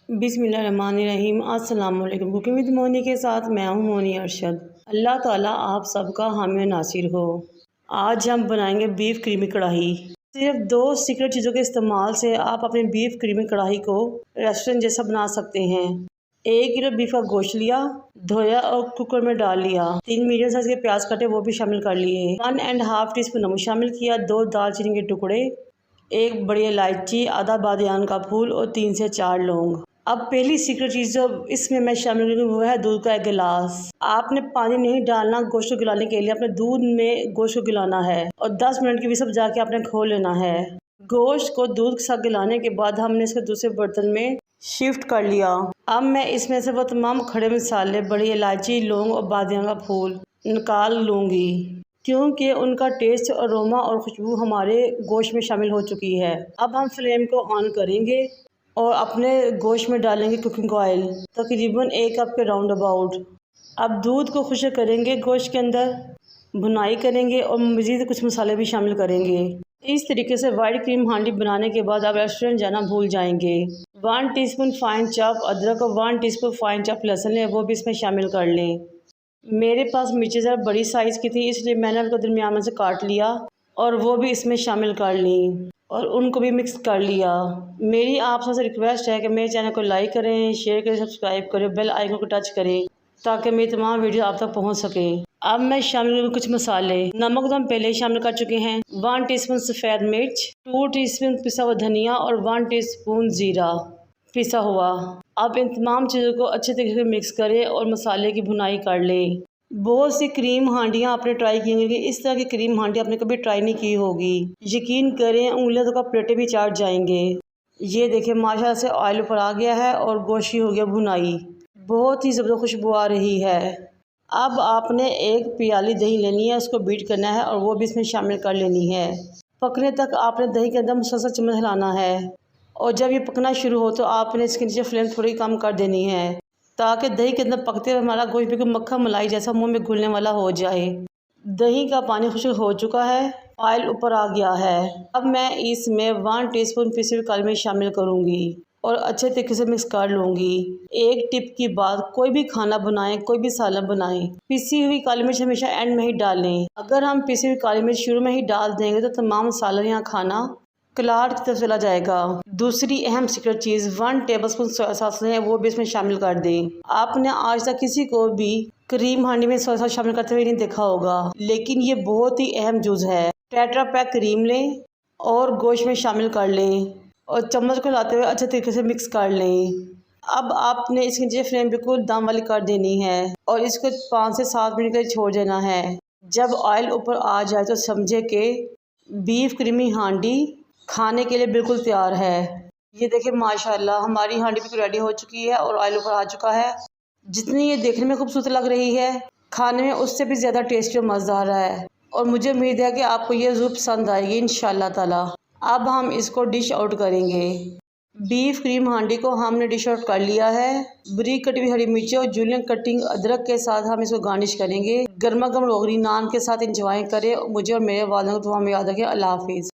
बिस्मिल्लाहिर्रहमानिर्रहीम। अस्सलाम वालेकुम। कुकिंग विद मोनी के साथ मैं हूँ मोनी अरशद। अल्लाह ताला आप सबका हामी और नासिर हो। आज हम बनाएंगे बीफ क्रीमी कढ़ाई। सिर्फ 2 सीक्रेट चीज़ों के इस्तेमाल से आप अपने बीफ क्रीमी कढ़ाई को रेस्टोरेंट जैसा बना सकते हैं। 1 किलो बीफ का गोश्त लिया, धोया और कुकर में डाल लिया। 3 मीडियम साइज के प्याज काटे वो भी शामिल कर लिए। 1.5 टीस्पून नमक शामिल किया। 2 दालचीनी के टुकड़े, 1 बड़ी इलायची, आधा बादियान का फूल और 3 से 4 लौंग। अब पहली सीक्रेट चीज़ जो इसमें मैं शामिल करूँगी वो है दूध का 1 गिलास। आपने पानी नहीं डालना गोश्त को गलाने के लिए, अपने दूध में गोश्त को गलाना है और 10 मिनट की विस्ल जाके आपने खोल लेना है। गोश्त को दूध के साथ गलाने के बाद हमने इसको दूसरे बर्तन में शिफ्ट कर लिया। अब मैं इसमें से वो तमाम खड़े मसाले, बड़ी इलायची, लौंग और बादियान का फूल निकाल लूँगी, क्योंकि उनका टेस्ट, अरोमा और खुशबू हमारे गोश्त में शामिल हो चुकी है। अब हम फ्लेम को ऑन करेंगे और अपने गोश्त में डालेंगे कुकिंग ऑयल, तकरीबन 1 कप के राउंड अबाउट। अब दूध को खुश्क करेंगे, गोश्त के अंदर भुनाई करेंगे और मज़ीद कुछ मसाले भी शामिल करेंगे। इस तरीके से वाइट क्रीम हांडी बनाने के बाद आप रेस्टोरेंट जाना भूल जाएंगे। 1 टीस्पून फाइन चॉप अदरक और 1 टीस्पून फाइन चॉप लहसुन है, वो भी इसमें शामिल कर लें। मेरे पास मिर्चें ज़रा बड़ी साइज़ की थी, इसलिए मैंने उनको दरमियान में से काट लिया और वो भी इसमें शामिल कर ली और उनको भी मिक्स कर लिया। मेरी आप सबसे रिक्वेस्ट है कि मेरे चैनल को लाइक करें, शेयर करें, सब्सक्राइब करें, बेल आइकन को टच करें ताकि मेरी तमाम वीडियो आप तक पहुंच सके। अब मैं शामिल करूँगी कुछ मसाले। नमक तो हम पहले ही शामिल कर चुके हैं। 1 टीस्पून सफ़ेद मिर्च, 2 टीस्पून पिसा हुआ धनिया और 1 टीस्पून ज़ीरा पिसा हुआ। अब इन तमाम चीज़ों को अच्छे तरीके से मिक्स करें और मसाले की भुनाई कर लें। बहुत सी क्रीम हांडियाँ आपने ट्राई की होंगी, इस तरह की क्रीम हांडी आपने कभी ट्राई नहीं की होगी। यकीन करें उंगलियों तक आप प्लेटें भी चाट जाएंगे। ये देखिए माशाल्लाह से ऑयल ऊपर आ गया है और गोश्त हो गया भुनाई, बहुत ही ज़बरदस्त खुशबू आ रही है। अब आपने 1 प्याली दही लेनी है, उसको बीट करना है और वो भी इसमें शामिल कर लेनी है। पकने तक आपने दही के अंदर मुसलसल चम्मच हिलाना है और जब ये पकना शुरू हो तो आपने इसके नीचे फ्लेम थोड़ी कम कर देनी है ताकि दही के अंदर पकते हुए हमारा गोश्त बिल्कुल मक्खन मलाई जैसा मुंह में घुलने वाला हो जाए। दही का पानी खुश्क हो चुका है, ऑयल ऊपर आ गया है। अब मैं इसमें 1 टीस्पून पिसी हुई काली मिर्च शामिल करूंगी और अच्छे तरीके से मिक्स कर लूँगी। एक टिप की बात, कोई भी खाना बनाएं, कोई भी सालन बनाएं, पिसी हुई काली मिर्च हमेशा एंड में ही डालें। अगर हम पिसी हुई काली मिर्च शुरू में ही डाल देंगे तो तमाम सालन या खाना कलाहट की तरफ चला जाएगा। दूसरी अहम सीक्रेट चीज़ 1 टेबलस्पून सोया सॉस है, वो भी इसमें शामिल कर दें। आपने आज तक किसी को भी क्रीम हांडी में सोया सॉस शामिल करते हुए नहीं देखा होगा, लेकिन ये बहुत ही अहम जुज़ है। टेट्रा पैक क्रीम लें और गोश्त में शामिल कर लें और चम्मच को हिलाते हुए अच्छे तरीके से मिक्स कर लें। अब आपने इसके नीचे फ्लेम बिल्कुल दम वाली कर देनी है और इसको 5 से 7 मिनट के लिए छोड़ देना है। जब ऑयल ऊपर आ जाए तो समझे कि बीफ क्रीमी हांडी खाने के लिए बिल्कुल तैयार है। ये देखिए माशाल्लाह हमारी हांडी बिल्कुल रेडी हो चुकी है और ऑयल ऊपर आ चुका है। जितनी ये देखने में खूबसूरत लग रही है, खाने में उससे भी ज़्यादा टेस्टी और मज़ेदार है और मुझे उम्मीद है कि आपको ये ज़रूर पसंद आएगी इंशाल्लाह ताला। अब हम इसको डिश आउट करेंगे। बीफ क्रीम हांडी को हमने डिश आउट कर लिया है। बारीक कटी हुई हरी मिर्ची और जूलियन कटिंग अदरक के साथ हम इसको गार्निश करेंगे। गर्मा गर्म रोगनी नान के साथ इंजॉय करें। मुझे और मेरे वालों को दुआ में याद रखें। अल्लाह हाफिज़।